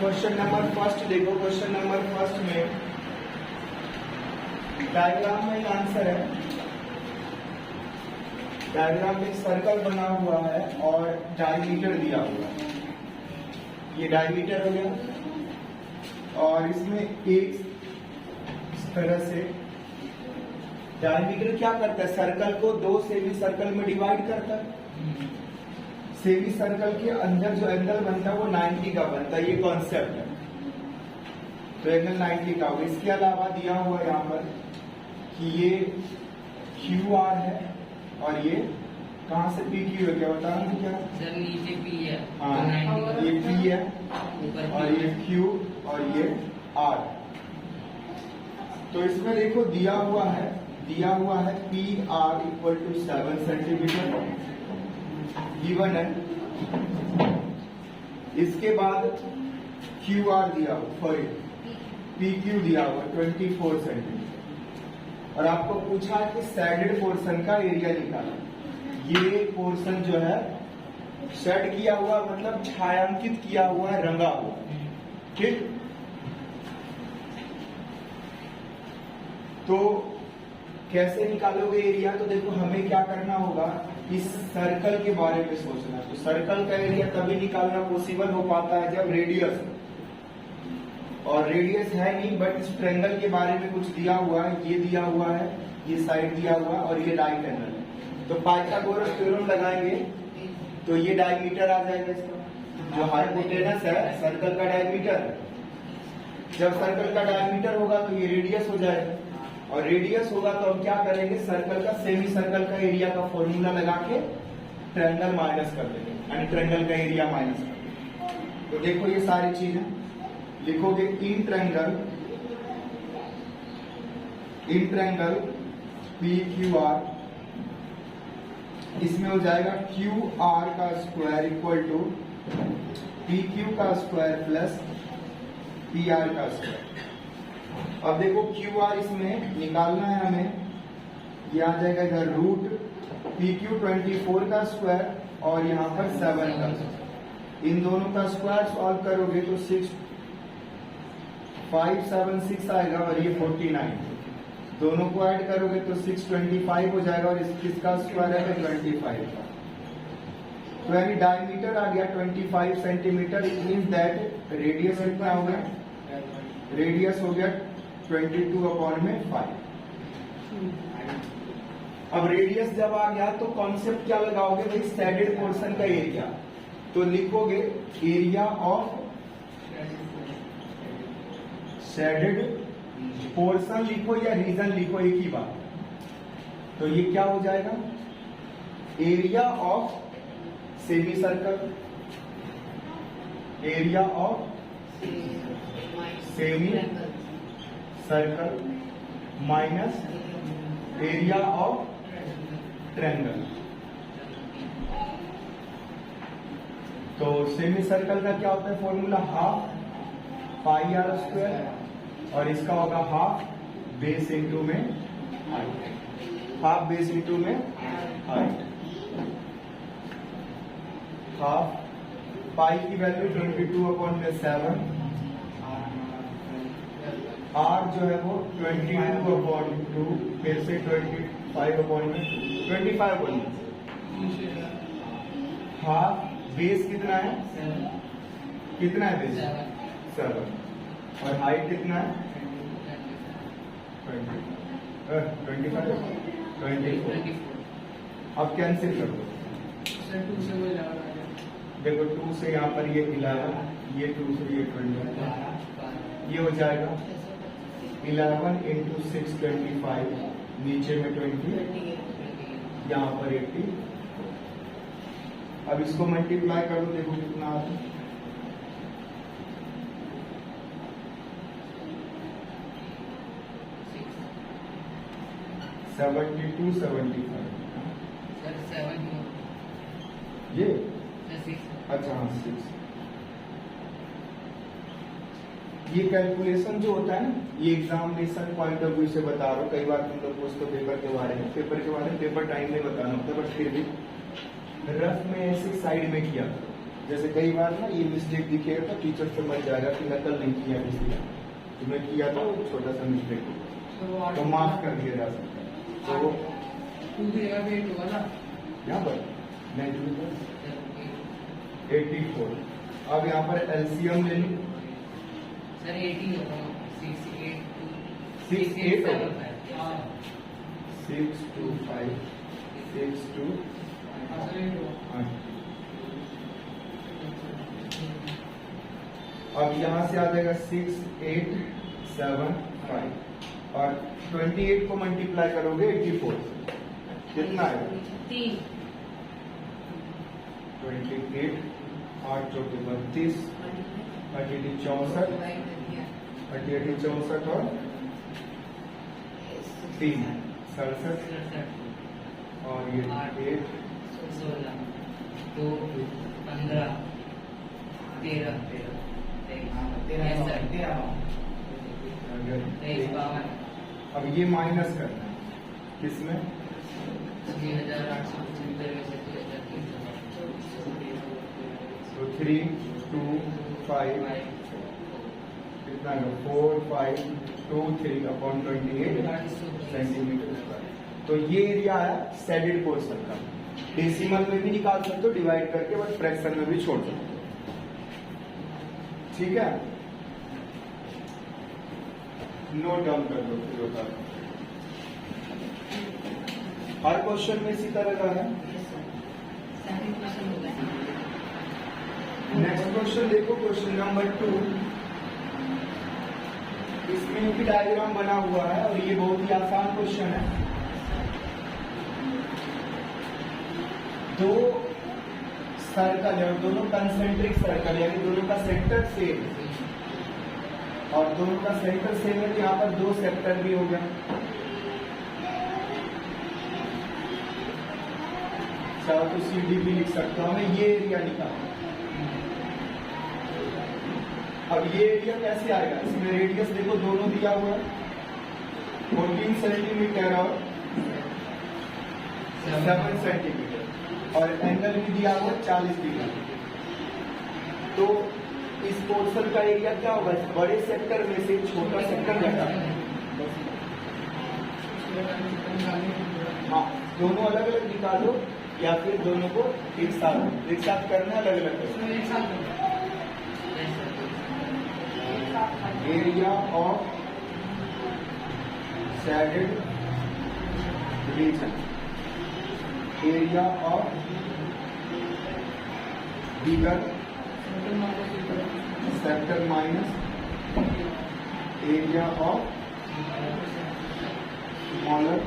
Question number first देखो, question number first में diagram में आंसर है। डायग्राम में सर्कल बना हुआ है और डायमीटर दिया हुआ है। ये डायमीटर हो गया और इसमें एक इस तरह से डायमीटर क्या करता है, सर्कल को दो सेमी सर्कल में डिवाइड करता है। सेमी सर्कल के अंदर जो एंगल बनता है वो 90 का बनता है, ये कॉन्सेप्ट है। तो एंगल 90 का होगा। इसके अलावा दिया हुआ यहाँ पर कि ये QR है और ये कहाँ से PQ है, क्या बता रहे क्या सर? नीचे P है। हाँ, ये P है और ये Q और ये R। तो इसमें देखो दिया हुआ है PR equal to 7 centimetre given है। इसके बाद QR दिया हुआ, सॉरी PQ दिया हुआ 24 सेंटीमीटर और आपको पूछा है कि शेडेड पोर्शन का एरिया निकाला। ये पोर्शन जो है शेड किया हुआ मतलब छायांकित किया हुआ है, रंगा हुआ, ठीक। तो कैसे निकालोगे एरिया? तो देखो हमें क्या करना होगा, इस सर्कल के बारे में सोचना। तो सर्कल का एरिया तभी निकालना पॉसिबल हो पाता है जब रेडियस, और रेडियस है नहीं बट इस ट्रायंगल के बारे में कुछ दिया हुआ है। ये दिया हुआ है, ये साइड दिया हुआ है और ये राइट एंगल है। तो पाइथागोरस थ्योरम लगाएंगे तो ये डायमीटर आ जाएगा इसका, जो हाइपोटेनस है सर्कल का डायमीटर। जब सर्कल का डायमीटर होगा तो ये रेडियस हो जाएगा और रेडियस होगा तो हम क्या करेंगे, सर्कल का सेमी सर्कल का एरिया का फॉर्मूला लगा के ट्रायंगल माइनस कर देंगे, यानी ट्रायंगल का एरिया माइनस कर देंगे। तो देखो ये सारी चीजें लिखोगे। इन ट्रायंगल PQR, इसमें हो जाएगा QR का स्क्वायर इक्वल टू PQ का स्क्वायर प्लस PR का स्क्वायर। अब देखो QR इसमें निकालना है हमें, ये आ जाएगा इधर रूट PQ 24 का स्क्वायर और यहाँ पर 7 का स्क्वायर। इन दोनों का स्क्वायर सॉल्व करोगे तो 576 आएगा और ये 49। दोनों को ऐड करोगे तो 625 हो जाएगा और इसका स्क्वायर है 25 का। तो यानी डायमीटर आ गया 25 centimetre. It means that radius कितना हो गया, रेडियस हो गया 22/5। अब रेडियस जब आ गया तो कॉन्सेप्ट क्या लगाओगे भाई, शेडेड पोर्शन का एरिया। तो लिखोगे एरिया ऑफ शेडेड पोर्शन, लिखो या रीजन लिखो, एक ही बात। तो ये क्या हो जाएगा, area of semi circle, area of semi circle minus area of triangle. तो सेमी सर्कल का क्या होता है formula, half pi r square और इसका होगा हाफ बेस इंटू में हाइट, हाफ बेस इंटू में हाइट। हाफ पाई की वैल्यू 22/7, आर जो है वो 22/2, फिर से 25/2, हाफ बेस कितना है, कितना है बेस 7 और हाइट कितना है 24। अब कैंसिल कर दो, देखो 2 से यहाँ पर ये 11, ये 2 से ये 20, ये हो जाएगा 11 × 6 25, नीचे में 20, यहाँ पर 80। अब इसको मल्टीप्लाई कर दो, देखो कितना आता है, 72, 75। ये अच्छा हाँ 6। ये कैलकुलेशन जो होता है ना, ये एग्जामिनेशन पॉइंट ऑफ व्यू से बता रहा हूँ। कई बार तुम लोग पूछते हो पेपर के बारे में, पेपर टाइम में बताना होता है, बट फिर भी रफ में ऐसे साइड में किया करो। जैसे कई बार ना ये मिस्टेक दिखेगा तो टीचर समझ जाएगा कि नकल नहीं किया इसलिए तुमने किया था वो छोटा सा मिस्टेक तो माफ कर दिया जा सकता है। तो यहाँ पर 84। अब यहाँ पर एलसीएम ले लो सर 80 होगा 6 8 6 2 5 6 2 अब यहाँ से आ जाएगा 6 8 7 5 और 28 को मल्टीप्लाई करोगे 84 से कितना आएगा 28 8 चौके 32 38 64 38 64 और 3 67 और ये 8 16 2 15 13 अब ये माइनस करना है किसमें 6875 में से 3 2 5 कितना है 4 5 2 3 अपॉन 28 सेंटीमीटर स्क्वायर। तो ये एरिया आया शेडेड पोर्शन का। डेसिमल में भी निकाल सकते हो डिवाइड करके, बट फ्रैक्शन में भी छोड़ सकते हो। ठीक है, नोट डाउन कर दो फिर होता है। हर क्वेश्चन में इसी तरह का है। नेक्स्ट क्वेश्चन देखो, क्वेश्चन नंबर 2। इसमें भी डायग्राम बना हुआ है और ये बहुत ही आसान क्वेश्चन है। दो सर्कल है और दोनों कंसेंट्रिक सर्कल यानी दोनों का सेंटर सेम और दोनों का सेंटर सेम है, तो यहाँ पर 2 सेक्टर भी हो गया। चाहो तो CD भी लिख सकता हूं, हमें ये एरिया निकालना। अब ये एरिया कैसे आएगा, इसमें रेडियस देखो दोनों दिया हुआ है 14 सेंटीमीटर और 7 सेंटीमीटर और एंगल भी दिया हुआ 40 डिग्री। तो इस पोर्शन का एरिया क्या होगा, बड़े सेक्टर में से छोटा सेक्टर घटा। हाँ, दोनों अलग अलग निकालो या फिर दोनों को एक साथ करना, अलग अलग करना। Area of shaded region, area of bigger sector minus area of smaller.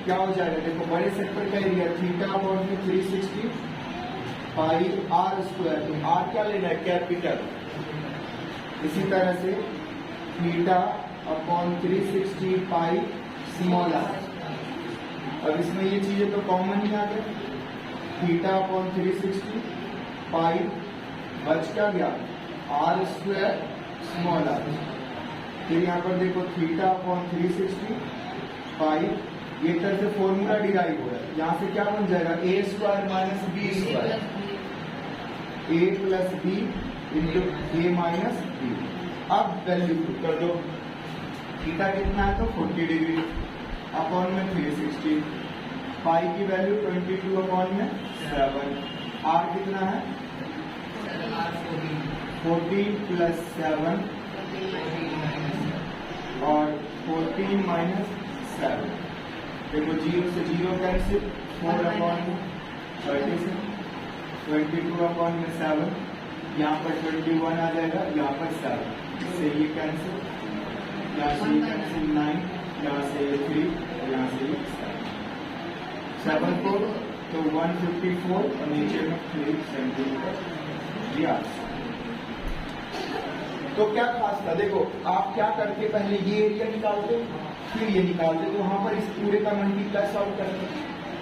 क्या हो जाएगा, देखो बड़े सेक्टर का area theta upon 360 pi r square. तो आर क्या लेना है, कैपिटल। इसी तरह से theta upon 360 pi small r. अब इसमें ये चीजें तो कॉमन ही आ गई, थीटा अपॉन 360 पाई बच क्या गया आर स्क्वायर स्मॉल आर। फिर यहाँ पर देखो थीटा अपॉन 360 पाई, ये तरह से फॉर्मूला डिराइव हो रहा है। यहाँ से क्या बन जाएगा, ए स्क्वायर माइनस बी स्क्वायर, ए प्लस बी इंटू ए माइनस बी। अब वैल्यू पुट कर दो, थीटा कितना है तो 40 डिग्री अपॉन में 360, पाई की वैल्यू 22 अपॉन में 7, आर कितना है 14 प्लस 7 और 14 माइनस 7। देखो 0 से 0 कैंसिल, 4 अपॉन में 36, 22 अपॉन में 7, यहाँ पर 21 आ जाएगा, यहाँ पर 7 से ये कैंसिल, यहाँ से ये कैंसिल 9, यहाँ से ये 3, यहाँ से ये 7 को तो 154 और नीचे में 3 सेंटीमीटर दिया। तो क्या खास था, देखो आप क्या करते, पहले ये एरिया निकालते फिर ये निकालते, तो वहां पर इस पूरे का मल्टीप्लाई सॉल्व करते,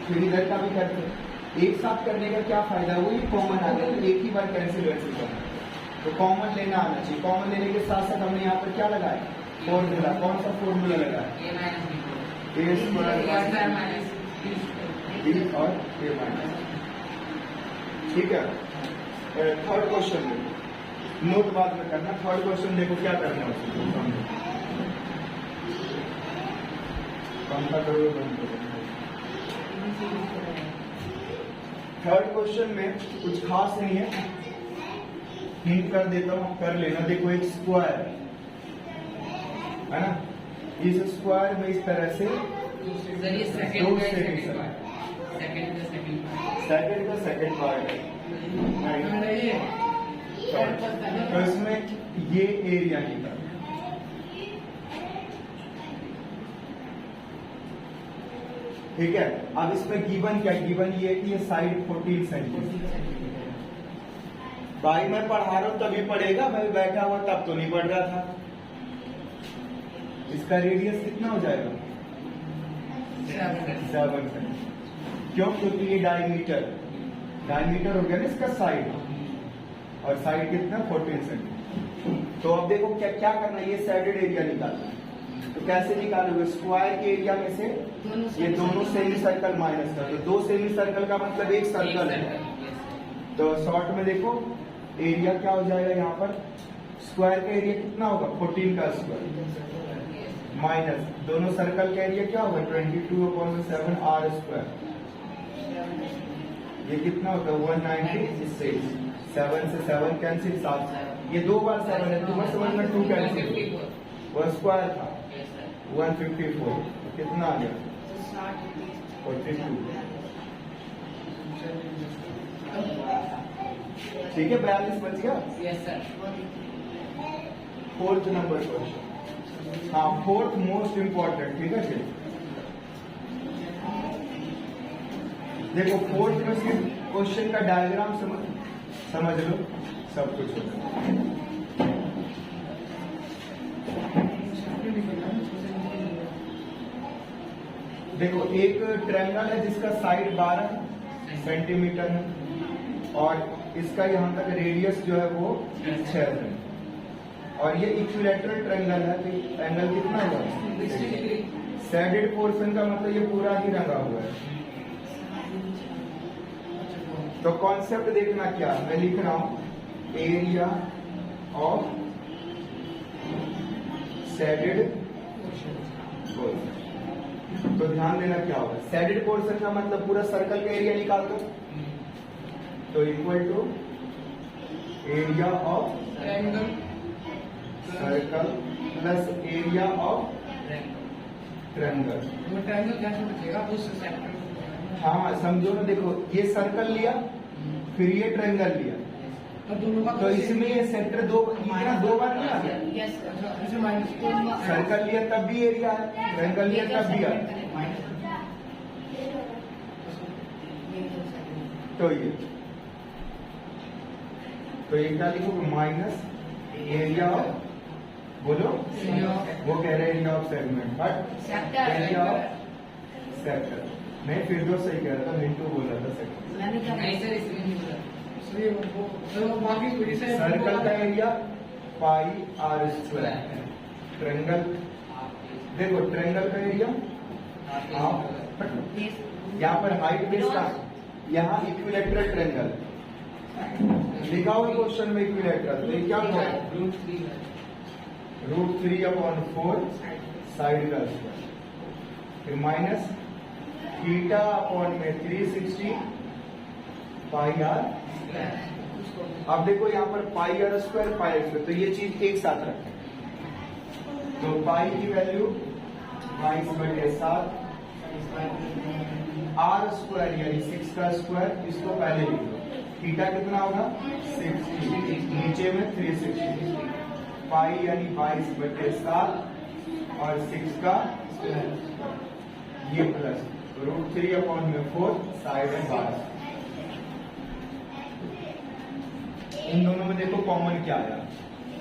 फिर इधर का भी करते। एक साथ करने का क्या फायदा, वो ये कॉमन आ गया, एक ही बार कैंसिल करना, तो कॉमन लेना आना चाहिए। कॉमन लेने के साथ साथ हमने यहाँ पर क्या लगाया, फॉर्मूला। कौन सा फॉर्मूला लगाया, ए स्क्वायर बी और ए माइनस। ठीक है। थर्ड क्वेश्चन में नोट बाद में करना। थर्ड क्वेश्चन देखो क्या करना है उसको। पंखा करो बंद करो। थर्ड क्वेश्चन में कुछ खास नहीं है, हिंट कर देता हूं, कर लेना। देखो एक स्क्वायर है ना, इस स्क्वायर में इस तरह से सर ये दो सेकंड का सेकंड सेकंड पार्ट है। तो इसमें ये एरिया निकला। ठीक है। अब इसमें गिवन क्या, गिवन ये है कि ये साइड 14 सेंटीमीटर। भाई मैं पढ़ा रहा हूं तभी पढ़ेगा, मैं बैठा हुआ तब तो नहीं पढ़ रहा था। इसका रेडियस कितना हो जाएगा? 7 सेंटीमीटर। क्यों? क्योंकि ये डायमीटर हो गया ना इसका साइड, और साइड कितना 14 सेंटीमीटर। तो अब देखो क्या क्या करना है, ये साइडेड एरिया निकालना है। तो कैसे निकालोगे? स्क्वायर के एरिया में से ये दोनों सेमी सर्कल माइनस कर दो। दो सेमी सर्कल का मतलब एक सर्कल है। तो शॉर्ट में देखो एरिया क्या हो जाएगा, यहाँ पर स्क्वायर का एरिया कितना होगा 14 का स्क्वायर माइनस दोनों सर्कल का एरिया क्या होगा 22/7 आर स्क्वायर। ये कितना होगा 196। 7 से 7 कैंसिल, 7 ये 2 बार 7 है, 2 7 में 2 कैंसिल, वो स्क्वायर था 154। कितना आ गया 42। ठीक है 42 बच गया। Yes sir. Fourth number question, हाँ फोर्थ मोस्ट इंपॉर्टेंट। ठीक है जी, देखो फोर्थ में सिर्फ क्वेश्चन का डायग्राम समझ लो, सब कुछ हो जाएगा। देखो एक ट्रायंगल है जिसका साइड 12 सेंटीमीटर है, और इसका यहाँ तक रेडियस जो है वो 6 है, और ये इक्विलैटरल ट्रायंगल है। तो एंगल कितना होगा? सैडेड पोर्शन का मतलब ये पूरा ही रंगा हुआ है। तो कॉन्सेप्ट देखना क्या, मैं लिख रहा हूं एरिया ऑफ सैडेड पोर्शन। तो ध्यान देना क्या होगा, सैडेड पोर्शन का मतलब पूरा सर्कल का एरिया निकाल दो। तो equal to area of circle plus area of triangle. हाँ समझो ना, देखो ये सर्कल लिया फिर ये ट्रायंगल लिया, तो इसमें ये सेंटर दो बार नहीं आ गया। सर्कल लिया तब भी एरिया है, ट्रायंगल लिया तब भी है। तो ये क्या लिखो माइनस एरिया ऑफ, बोलो वो कह रहे हैं area of segment, but area of sector नहीं, फिर दो सही कह रहा था, मिंटू बोल रहा था सेक्टर। नहीं सर इसमें नहीं बोला। सर्कल का area pi r square. Triangle देखो, ट्रायंगल का एरिया यहाँ पर हाइट बेस का, यहाँ इक्विलैटरल ट्रायंगल लिखा हुआ क्वेश्चन में इक्विलैटरल। तो ये क्या होगा √3/4 साइड का स्क्वायर, फिर माइनस थीटा अपॉन में 360 पाई आर। अब देखो यहाँ पर pi r square pi r square, तो ये चीज एक साथ रखें। तो पाई की वैल्यू 22/7 आर स्क्वायर यानी 6 का स्क्वायर, इसको पहले लिख लो। थीटा कितना होगा 60, नीचे में 360, पाई यानी 22/7 और 6 का ये प्लस √3/4 साइड है 12। इन दोनों में देखो कॉमन क्या आया,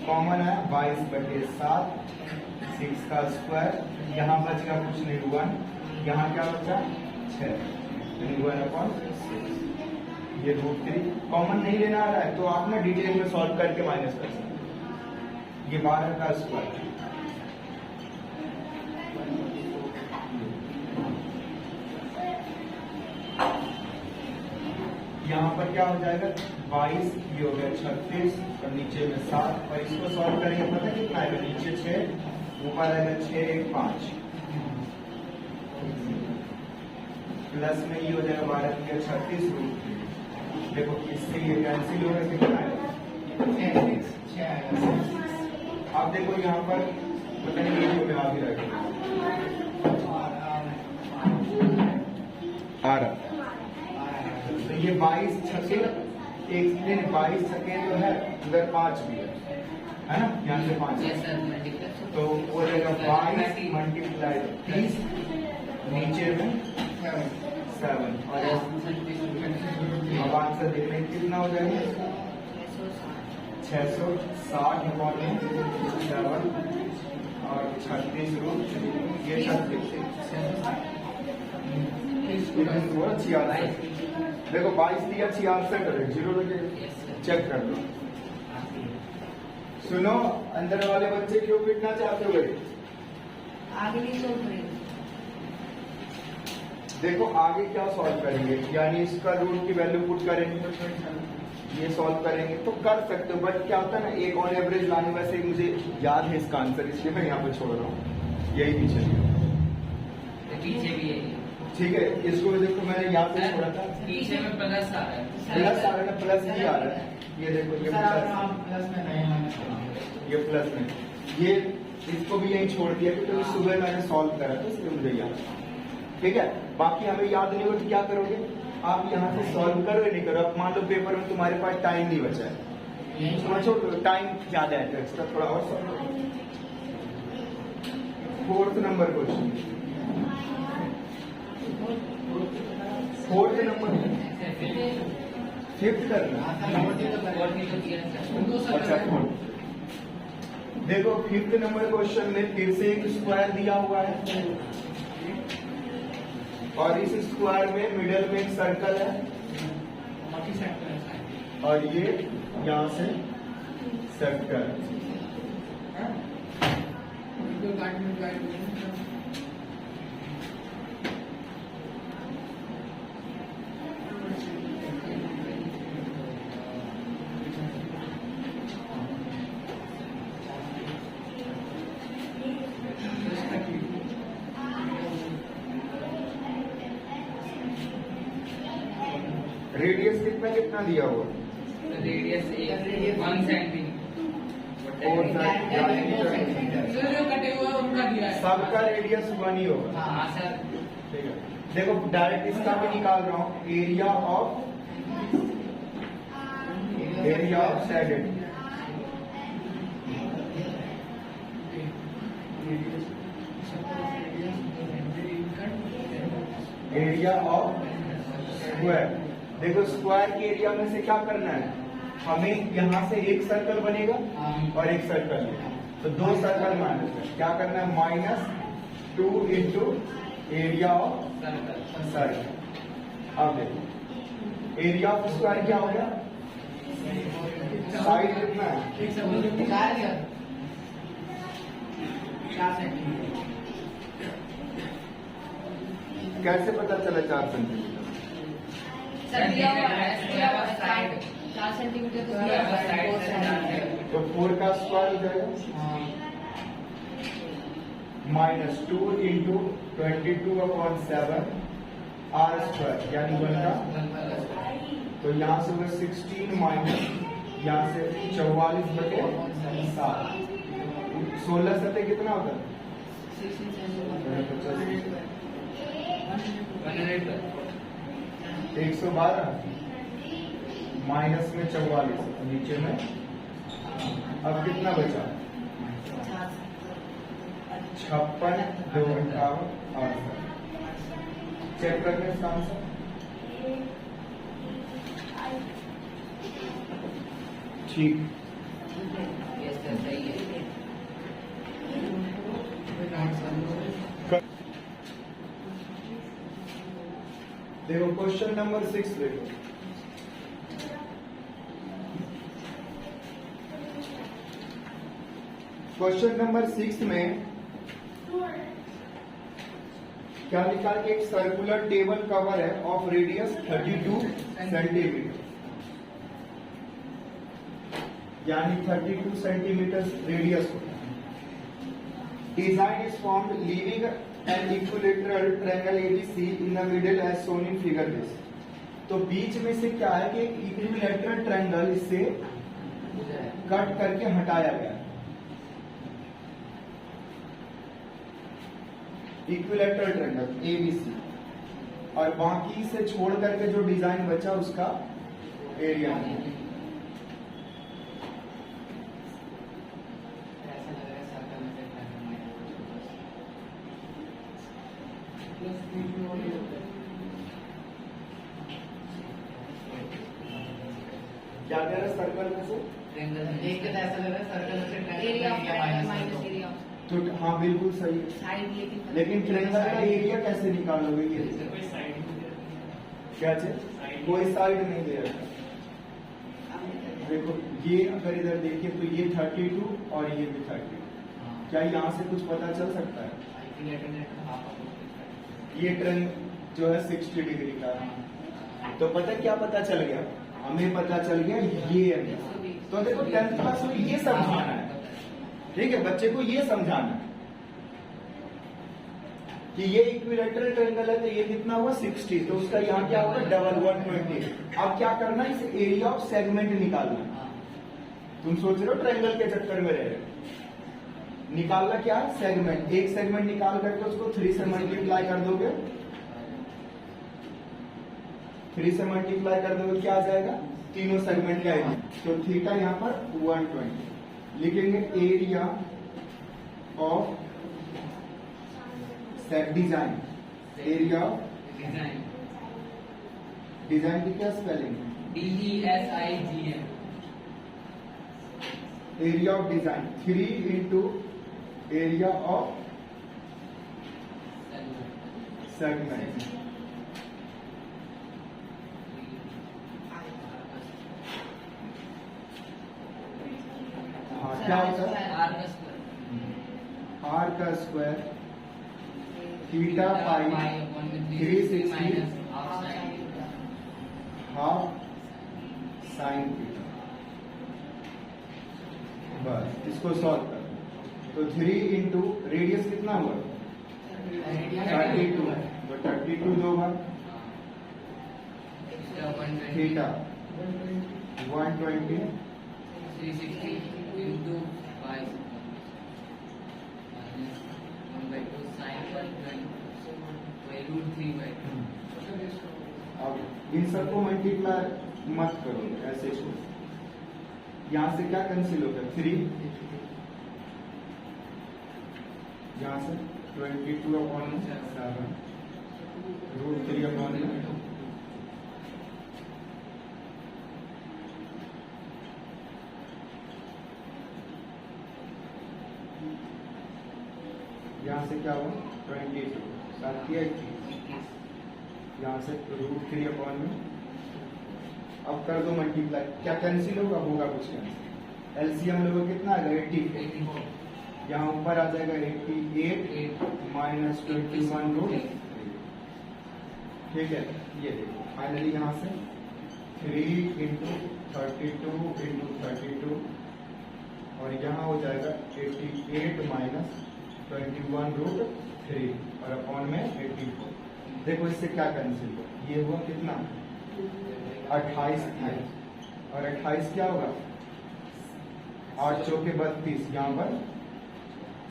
कॉमन है 22/7 6 का स्क्वायर, यहाँ बच गया कुछ नहीं 1, यहाँ क्या बचा 6 यानी 1/6। ये √3 कॉमन नहीं लेना आ रहा है तो आप ना डिटेल में सॉल्व करके माइनस कर सकते हैं। ये 12 का स्क्वायर, यहाँ पर क्या हो जाएगा 22, ये हो गया 36 और नीचे में 7 और इसको सॉल्व करेंगे पता है कितना आएगा, नीचे 6 ऊपर आएगा 6 1 5 प्लस में ये हो जाएगा 12 के 36 रूट। देखो इससे ये कैंसिल होगा, कितना आएगा 6। आप देखो यहाँ पर पता नहीं ये जो में आ भी रहेगा आ रहा, तो ये 22 छक्के एक 22 छक्के तो है, उधर 5 भी है ना, यहाँ से 5 तो वो रहेगा 22 मल्टीप्लाई 30 नीचे में 7 और अब आंसर देखने कितना हो जाएगा 660 में 7 और 36 रूट ये 36 देखो 22 दिया 66 जीरो लगे, चेक कर लो। सुनो अंदर वाले बच्चे क्यों पिटना चाहते हो भाई, आगे नहीं सोच रही। देखो आगे क्या सॉल्व करेंगे, यानी इसका रूट की वैल्यू पुट करेंगे, ये सॉल्व करेंगे तो कर सकते हो, बट क्या होता है ना एक ऑन एवरेज लाने, वैसे मुझे याद है इसका आंसर इसलिए मैं यहाँ पे छोड़ रहा हूँ, यही पीछे भी है ठीक है। इसको देखो मैंने यहाँ पे छोड़ा था, पीछे में प्लस आ रहा है, प्लस आ रहा है, प्लस भी आ रहा है, ये देखो ये प्लस में ये प्लस में ये इसको भी यही छोड़ दिया क्योंकि सुबह मैंने सॉल्व करा था इसलिए मुझे याद, ठीक है। बाकी हमें याद नहीं हो तो क्या करोगे आप यहाँ से सॉल्व करो या नहीं करो, अब मान लो पेपर में तुम्हारे पास टाइम नहीं बचा है, समझो टाइम ज्यादा है तो एक्स्ट्रा थोड़ा और सॉल्व करो। 4th number question, 4th number 5th करना, अच्छा 4th। देखो 5th नंबर क्वेश्चन में फिर से एक स्क्वायर दिया हुआ है और इस स्क्वायर में मिडल में एक सर्कल है और ये यहाँ से सर्कल, रेडियस कितना कितना दिया हुआ, रेडियस 1 सेंटीमीटर, और जो कटे हुए उनका दिया है, सबका रेडियस 1 ही होगा, हाँ सर। ठीक है। देखो डायरेक्ट इसका भी निकाल रहा हूँ, area of shaded, area of square. देखो स्क्वायर के एरिया में से क्या करना है, हमें यहाँ से एक सर्कल बनेगा और एक सर्कल, तो 2 सर्कल माइनस है, क्या करना है -2 इंटू एरिया ऑफ सर्कल। अब देखो एरिया ऑफ स्क्वायर क्या हो गया, साइड कितना है 4 सेंटीमीटर, कैसे पता चला 4 सेंटीमीटर, साइड 4 सेंटीमीटर तो दिया हुआ है, तो 4 का स्क्वायर हो जाएगा -2 इंटू 22/7 आर स्क्वायर यानी 1 का, तो यहाँ से वो 16 माइनस यहाँ से 44/7, 16 सतह कितना होता है 112 माइनस में 44 नीचे में, अब कितना बचा 56 2 8, चेक करके इसका आंसर, ठीक। देखो क्वेश्चन नंबर 6 देखो, क्वेश्चन नंबर 6 में क्या लिखा है कि एक सर्कुलर टेबल कवर है ऑफ रेडियस 32 सेंटीमीटर, यानी 32 सेंटीमीटर रेडियस होता है। Design is formed leaving an equilateral triangle ABC in the middle age shown in figure this. तो बीच में से क्या है कि एक इक्विलेटरल ट्रायंगल इससे कट करके हटाया गया, इक्विलेटरल ट्रायंगल एबीसी, और बाकी से छोड़ करके जो डिजाइन बचा उसका एरिया है। क्या कह रहा है सर्कल में से? देख के तो ऐसा लग रहा है सर्कल से area of triangle minus area of तो हाँ बिल्कुल सही है। साइड, लेकिन ट्रायंगल का एरिया कैसे निकालोगे? ये क्या चीज? कोई साइड नहीं दे रखा। देखो ये अगर इधर देखिए तो ये 32 और ये भी 32, क्या यहाँ से कुछ पता चल सकता है? ये ट्रेन जो है 60 डिग्री का है, तो पता क्या पता चल गया? हमें पता चल गया ये है। तो देखो 10th क्लास में ये समझाना है, ठीक है, बच्चे को ये समझाना है कि ये इक्विलेटरल ट्रायंगल है तो ये कितना हुआ 60, तो उसका यहाँ क्या होगा डबल 120। अब क्या करना है, इस एरिया ऑफ सेगमेंट निकालना। तुम सोच रहे हो ट्रायंगल के चक्कर में रह रहे हो, निकालना क्या है सेगमेंट। एक सेगमेंट निकाल करके उसको 3 से मल्टीप्लाई कर दोगे, 3 से मल्टीप्लाई कर दोगे क्या आ जाएगा? तीनों सेगमेंट का एरिया। तो थीटा यहाँ पर 120 लिखेंगे। Area of set design, area design की क्या spelling? DESIGN। Area of design 3 into area of segment. हाँ क्या होता है? आर का square theta pi 360 half sine theta. बस इसको सॉल्व कर, तो 3 इंटू रेडियस कितना हुआ? 32, तो 32 दो बार theta 120 360 into 5 minus 1/2 sin 120 by √3/2। अब इन सबको मल्टीप्लाई मत करो, ऐसे छोड़। यहां से क्या कैंसिल होगा? 3, यहां से 22/7 √3/2। यहाँ से क्या हुआ 22, 7 किया 21, यहाँ से √3/में। अब कर दो मल्टीप्लाई, क्या कैंसिल होगा? होगा कुछ कैंसिल। एलसीएम लोगों कितना आएगा? 84, यहाँ ऊपर आ जाएगा 88 माइनस 21√3। ठीक है, ये देखो फाइनली यहाँ से 3 इंटू 32 इंटू 32, और यहाँ हो जाएगा 88 माइनस 21√3 और अपॉन में 84। देखो इससे क्या कैंसिल हुआ? ये हुआ कितना? 28 था, और 28 क्या होगा? 8 चौके 32, यहाँ पर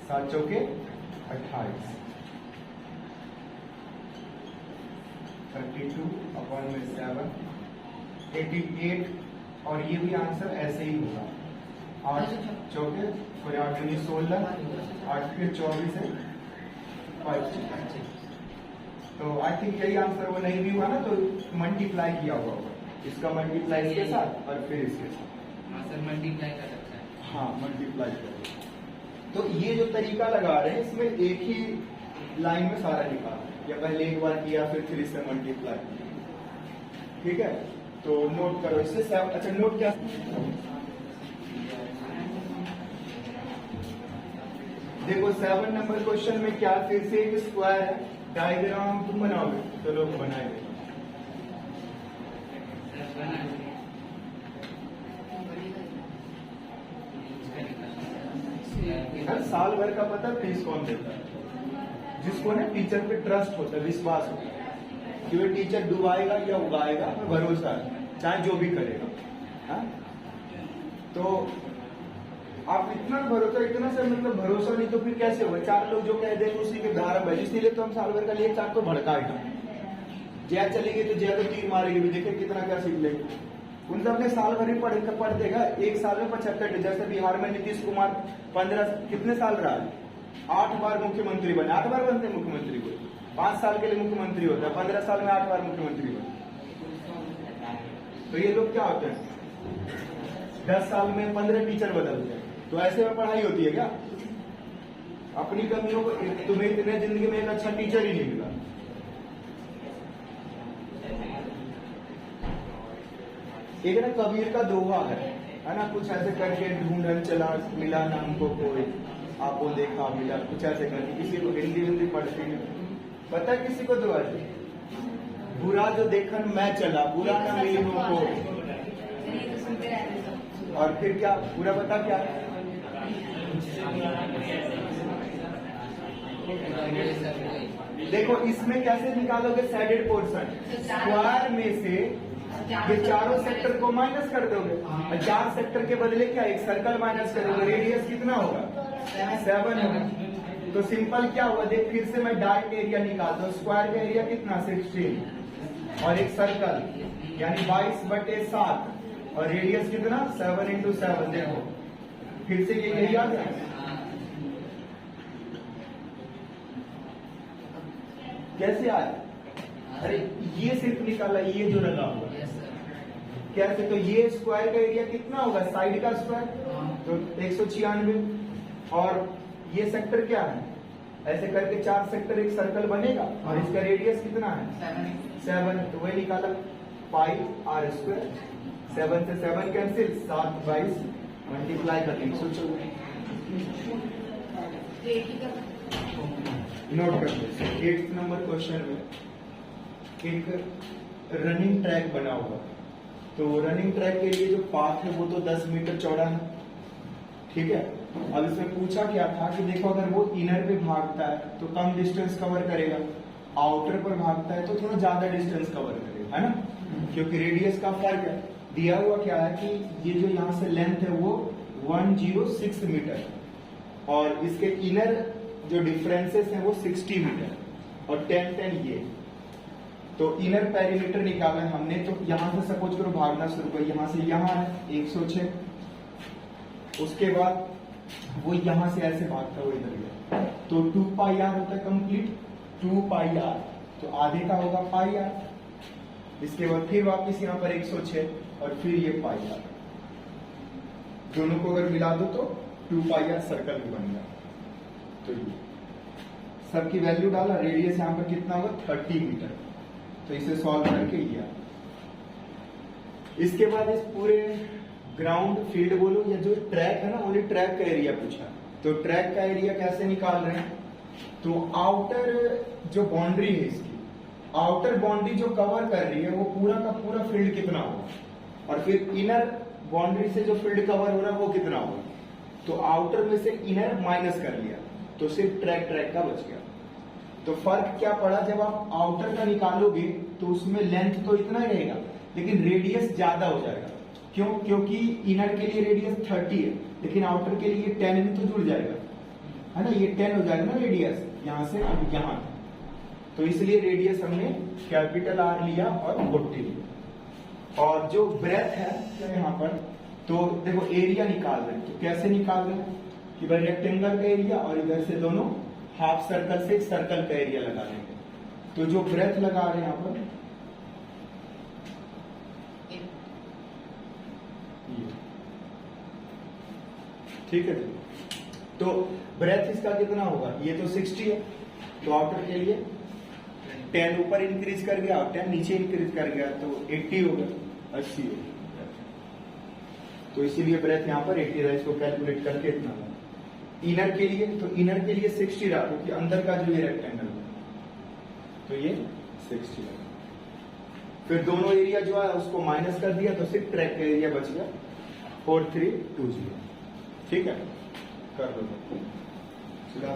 7 चौके 28, 32 अपॉन में 7 88, और ये भी आंसर ऐसे ही होगा। 8 चौके और 8 दूनी 16, 8 के 24 है 5। तो आई थिंक यही आंसर वो नहीं भी हुआ ना, तो मल्टीप्लाई किया हुआ होगा, इसका मल्टीप्लाई इसके साथ और फिर इसके साथ। सर मल्टीप्लाई कर सकता है। हाँ मल्टीप्लाई करें। तो ये जो तरीका लगा रहे हैं इसमें एक ही लाइन में सारा निकाल, या पहले एक बार किया फिर 3 से मल्टीप्लाई किया। ठीक है, तो नोट करो इससे 7। अच्छा नोट क्या? देखो 7 नंबर क्वेश्चन में क्या फिर से एक स्क्वायर है, डायग्राम तुम बनाओगे, चलो बनाएंगे। हर साल भर का पता फीस कौन देता है? जिसको ना टीचर पे ट्रस्ट होता है, विश्वास होता है कि वो टीचर डुबाएगा या उगाएगा, भरोसा है, चाहे जो भी करेगा। हाँ? तो आप इतना भरोसा, इतना से मतलब भरोसा नहीं तो फिर कैसे होगा? चार लोग जो कह देंगे उसी के धारा है, इसीलिए तो हम साल भर का लिए, चार को भड़काएगा। जया चलेगी तो जया तो तीर मारेगी भी, देखे कितना क्या सीख लेंगे। उन सब ने साल भर ही पढ़ देगा, एक साल में 75। जैसे बिहार में नीतीश कुमार 15 कितने साल रहा है, 8 बार मुख्यमंत्री बने। 8 बार बनते मुख्यमंत्री को, 5 साल के लिए मुख्यमंत्री होता है, 15 साल में 8 बार मुख्यमंत्री बने। तो ये लोग क्या होते हैं, 10 साल में 15 टीचर बदलते हैं। तो ऐसे में पढ़ाई होती है क्या? अपनी कमियों को, तुम्हें इतने जिंदगी में एक अच्छा टीचर ही नहीं मिला। एक ना कबीर का दोहा है ना, कुछ ऐसे करके ढूंढन चला मिला ना हमको कोई, आपको देखा मिला, कुछ ऐसे करके। किसी को हिंदी पढ़ती है, पता है किसी को दोहा? बुरा जो देखन मैं चला, बुरा ना मिली को। और फिर क्या पूरा बता क्या? देखो इसमें कैसे निकालोगे सैडेड पोर्शन? स्क्वायर में से ये चारों सेक्टर को माइनस कर दोगे, और 4 सेक्टर के बदले क्या एक सर्कल माइनस करोगे। रेडियस कितना होगा? 7 होगा। तो सिंपल क्या हुआ, देख फिर से मैं डार्क एरिया निकालता हूँ। स्क्वायर का एरिया कितना? 16, और एक सर्कल यानी 22/7, और रेडियस कितना? 7 × 7। देखो फिर से ये यही आ गया। कैसे आया? अरे ये सिर्फ निकाला, ये जो लगा हुआ कैसे? तो ये स्क्वायर का एरिया कितना होगा? साइड का स्क्वायर तो 196, और ये सेक्टर क्या है? ऐसे करके 4 सेक्टर एक सर्कल बनेगा, और इसका रेडियस कितना है? 7। तो वही निकाला, πr²। 7 से 7 कैंसिल, 7/22 मल्टीप्लाई कर 114। नोट कर लो 8 नंबर क्वेश्चन में एक रनिंग ट्रैक बना हुआ। तो रनिंग ट्रैक के लिए जो पाथ है वो तो 10 मीटर चौड़ा है, ठीक है। अब इसमें पूछा क्या था कि देखो अगर वो इनर पे भागता है तो कम डिस्टेंस कवर करेगा, आउटर पर भागता है तो थोड़ा ज्यादा डिस्टेंस कवर करेगा, है ना, क्योंकि रेडियस का फर्क है। दिया हुआ क्या है कि ये जो यहाँ से लेंथ है वो 106 मीटर, और इसके इनर जो डिफरेंसेस हैं वो 60 मीटर, और 10 ये। तो इनर पेरीमीटर निकाला है हमने। तो यहां से सपोज करो भागना शुरू कर, यहां से यहां है 106, उसके बाद वो यहां से ऐसे भागता हुआ इधर गया, तो 2πr होता है कंप्लीट, 2πr। तो आधे का होगा πr, इसके बाद फिर वापस यहाँ पर 106, और फिर ये πr। दोनों को अगर मिला दो तो 2πr सर्कल भी बन गया। तो ये सबकी वैल्यू डाला, रेडियस यहाँ पर कितना होगा? 30 मीटर। तो इसे सॉल्व करके ये। इसके बाद इस पूरे ग्राउंड फील्ड बोलो या जो ट्रैक है ना, ओनली ट्रैक का एरिया पूछा। तो ट्रैक का एरिया कैसे निकाल रहे हैं? तो आउटर जो बाउंड्री है इसकी, आउटर बाउंड्री जो कवर कर रही है वो पूरा का पूरा फील्ड कितना होगा, और फिर इनर बाउंड्री से जो फील्ड कवर हो रहा है वो कितना होगा। तो आउटर में से इनर माइनस कर लिया तो सिर्फ ट्रैक का बच गया। तो फर्क क्या पड़ा, जब आप आउटर का निकालोगे तो उसमें लेंथ तो इतना ही रहेगा लेकिन रेडियस ज्यादा हो जाएगा। क्यों? क्योंकि इनर के लिए रेडियस 30 है, लेकिन आउटर के लिए 10 भी तो जुड़ जाएगा, है ना। ये 10 हो जाएगा ना रेडियस, यहां से अब यहां। तो इसलिए रेडियस हमने कैपिटल R लिया और 40 लिया। और जो ब्रेथ है यहाँ पर, तो देखो एरिया निकाल रहे हैं। तो कैसे निकाल रहे हैं कि भाई रेक्टेंगल का एरिया और इधर से दोनों हाफ सर्कल से सर्कल का एरिया लगा लेंगे। तो जो ब्रेथ लगा रहे हैं यहाँ पर, ठीक है। तो ब्रेथ इसका कितना होगा? ये तो 60 है, तो आउटर के लिए 10 ऊपर इंक्रीज कर गया और 10 नीचे इंक्रीज कर गया, तो 80 होगा, 80 होगा। तो इसीलिए ब्रेथ यहाँ पर 80 रहा, इसको कैलकुलेट करके इतना होगा। इनर के लिए, तो इनर के लिए 60 रहा क्योंकि अंदर का जो ये रेक्टेंगल है, तो ये 60 लगा। फिर दोनों एरिया जो है उसको माइनस कर दिया तो सिर्फ ट्रैक का एरिया बच गया 4320। ठीक है, कर लो।